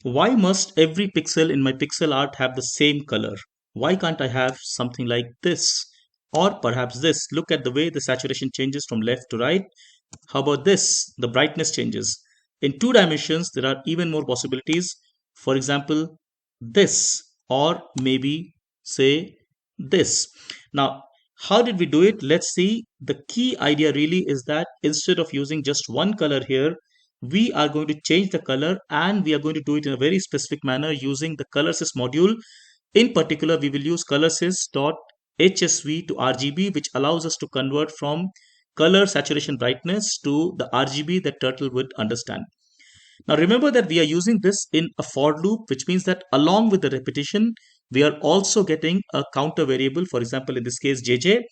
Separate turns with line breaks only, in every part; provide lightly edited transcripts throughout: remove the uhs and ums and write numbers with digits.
Why must every pixel in my pixel art have the same color? Why can't I have something like this? Or perhaps this. Look at the way the saturation changes from left to right. How about this? The brightness changes. In two dimensions, there are even more possibilities. For example, this, or maybe say this. Now, how did we do it? Let's see. The key idea really is that instead of using just one color here, we are going to change the color, and we are going to do it in a very specific manner using the colorsys module. In particular, we will use colorsys.hsv to RGB, which allows us to convert from color saturation brightness to the RGB that Turtle would understand. Now remember that we are using this in a for loop, which means that along with the repetition, we are also getting a counter variable, for example, in this case, JJ.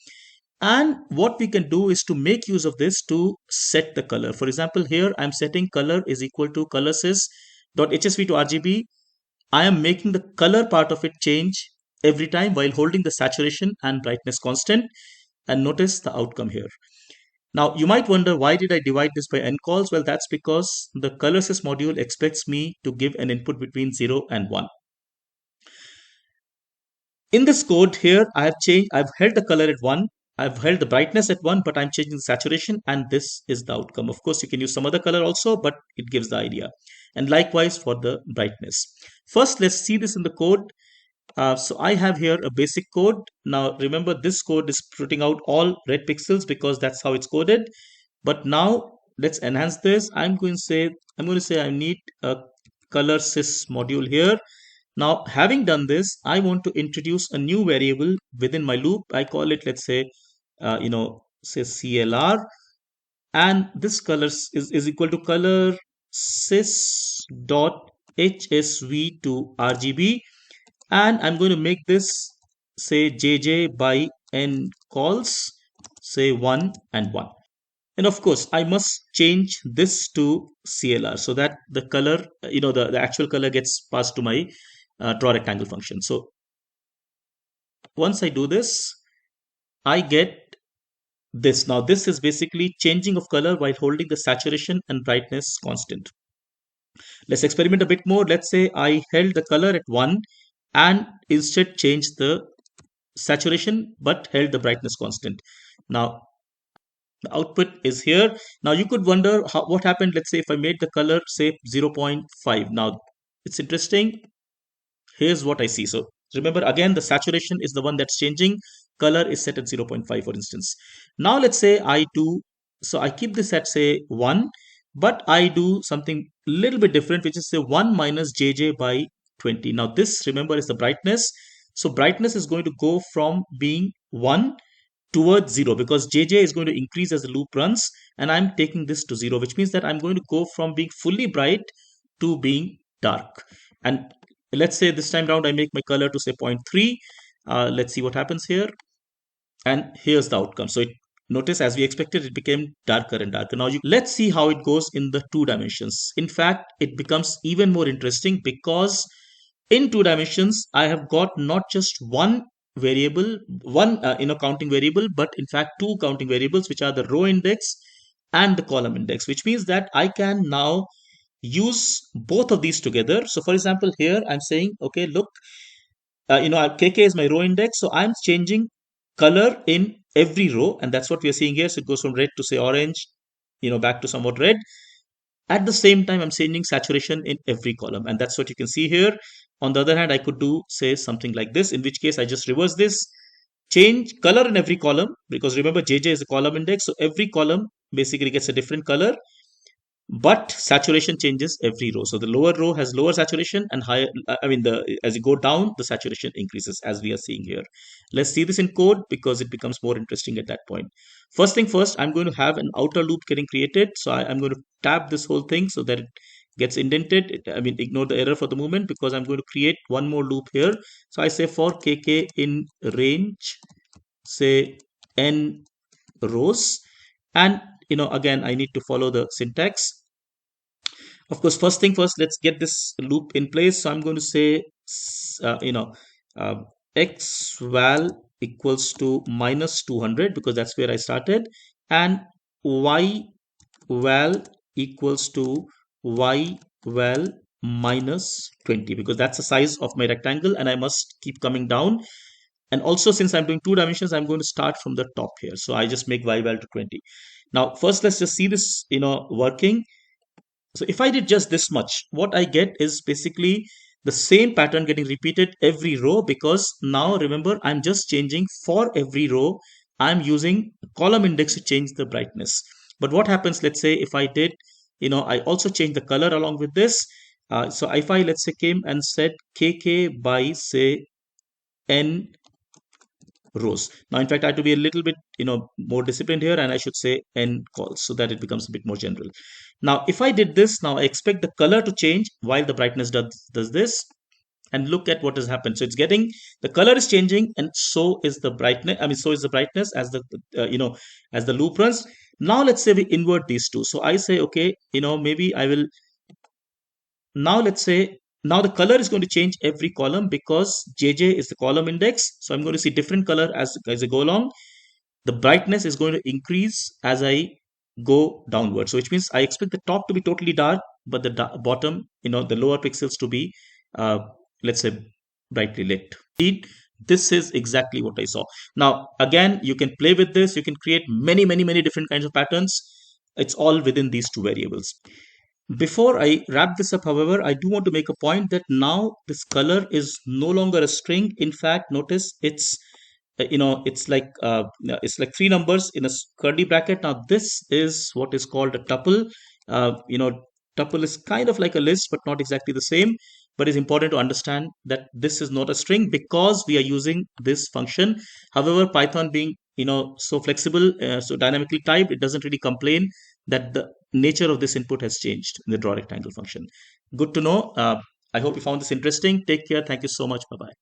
And what we can do is to make use of this to set the color. For example, here I'm setting color is equal to colorsys.hsv to RGB. I am making the color part of it change every time while holding the saturation and brightness constant. And notice the outcome here. Now, you might wonder, why did I divide this by n calls? Well, that's because the colorsys module expects me to give an input between 0 and 1. In this code here, I've held the color at 1, I've held the brightness at 1, but I'm changing the saturation, and this is the outcome. Of course, you can use some other color also, but it gives the idea. And likewise for the brightness. First, let's see this in the code. So I have here a basic code. Now remember, this code is putting out all red pixels because that's how it's coded. But now let's enhance this. I'm going to say I need a colorsys module here. Now having done this, I want to introduce a new variable within my loop. I call it, let's say, say CLR, and this colors is equal to color sys dot hsv to RGB, and I'm going to make this say JJ by n calls, say 1 and 1. And of course, I must change this to CLR so that the color, the actual color gets passed to my draw rectangle function. So once I do this, I get this. Now this is basically changing of color while holding the saturation and brightness constant. Let's experiment a bit more. Let's say I held the color at 1 and instead changed the saturation but held the brightness constant. Now the output is here. Now you could wonder what happened. Let's say if I made the color say 0.5. Now it's interesting. Here's what I see. So remember, again, the saturation is the one that's changing. Color is set at 0.5, for instance. Now let's say so I keep this at say 1, but I do something a little bit different, which is say 1 minus JJ by 20. Now this, remember, is the brightness. So brightness is going to go from being 1 towards 0 because JJ is going to increase as the loop runs, and I'm taking this to 0, which means that I'm going to go from being fully bright to being dark. And let's say this time round I make my color to say 0.3. Let's see what happens here. And here's the outcome. So notice, as we expected, it became darker and darker. Now let's see how it goes in the 2 dimensions. In fact, it becomes even more interesting because in 2 dimensions, I have got not just one variable, one counting variable, but in fact 2 counting variables, which are the row index and the column index, which means that I can now use both of these together. So for example, here I'm saying, okay, look, KK is my row index. So I'm changing color in every row, and that's what we are seeing here. So it goes from red to say orange, back to somewhat red. At the same time, I'm changing saturation in every column, and that's what you can see here. On the other hand, I could do say something like this, in which case I just reverse this, change color in every column, because remember JJ is a column index, so every column basically gets a different color, but saturation changes every row. So the lower row has lower saturation, and higher, as you go down, the saturation increases, as we are seeing here. Let's see this in code because it becomes more interesting at that point. First thing first, I'm going to have an outer loop getting created. So I'm going to tab this whole thing so that it gets indented. Ignore the error for the moment because I'm going to create one more loop here. So I say for KK in range, say n rows, and again, I need to follow the syntax. Of course, first thing first, let's get this loop in place. So I'm going to say, xval equals to minus 200 because that's where I started, and yval equals to yval minus 20, because that's the size of my rectangle and I must keep coming down. And also, since I'm doing two dimensions, I'm going to start from the top here. So I just make y equal to 20. Now, first, let's just see this, working. So if I did just this much, what I get is basically the same pattern getting repeated every row, because now remember, I'm just changing for every row. I'm using column index to change the brightness. But what happens, let's say if I did, I also change the color along with this. So if I, let's say, came and said KK by, say, N rows. Now, in fact, I have to be a little bit, more disciplined here, and I should say N calls so that it becomes a bit more general. Now, if I did this, now I expect the color to change while the brightness does this. And look at what has happened. So it's getting, the color is changing, and so is the brightness. I mean, so is the brightness as the, as the loop runs. Now, let's say we invert these two. So I say, okay, maybe I will, now let's say, now the color is going to change every column because JJ is the column index. So I'm going to see different color as I go along. The brightness is going to increase as I go downward. So which means I expect the top to be totally dark, but the bottom, the lower pixels to be, let's say, brightly lit. Indeed, this is exactly what I saw. Now, again, you can play with this. You can create many, many, many different kinds of patterns. It's all within these two variables. Before I wrap this up, however, I do want to make a point that now this color is no longer a string. In fact, notice it's like three numbers in a curly bracket. Now this is what is called a tuple. Tuple is kind of like a list, but not exactly the same. But it's important to understand that this is not a string because we are using this function. However, Python being so flexible, so dynamically typed, it doesn't really complain that the nature of this input has changed in the draw rectangle function. Good to know. I hope you found this interesting. Take care. Thank you so much. Bye bye.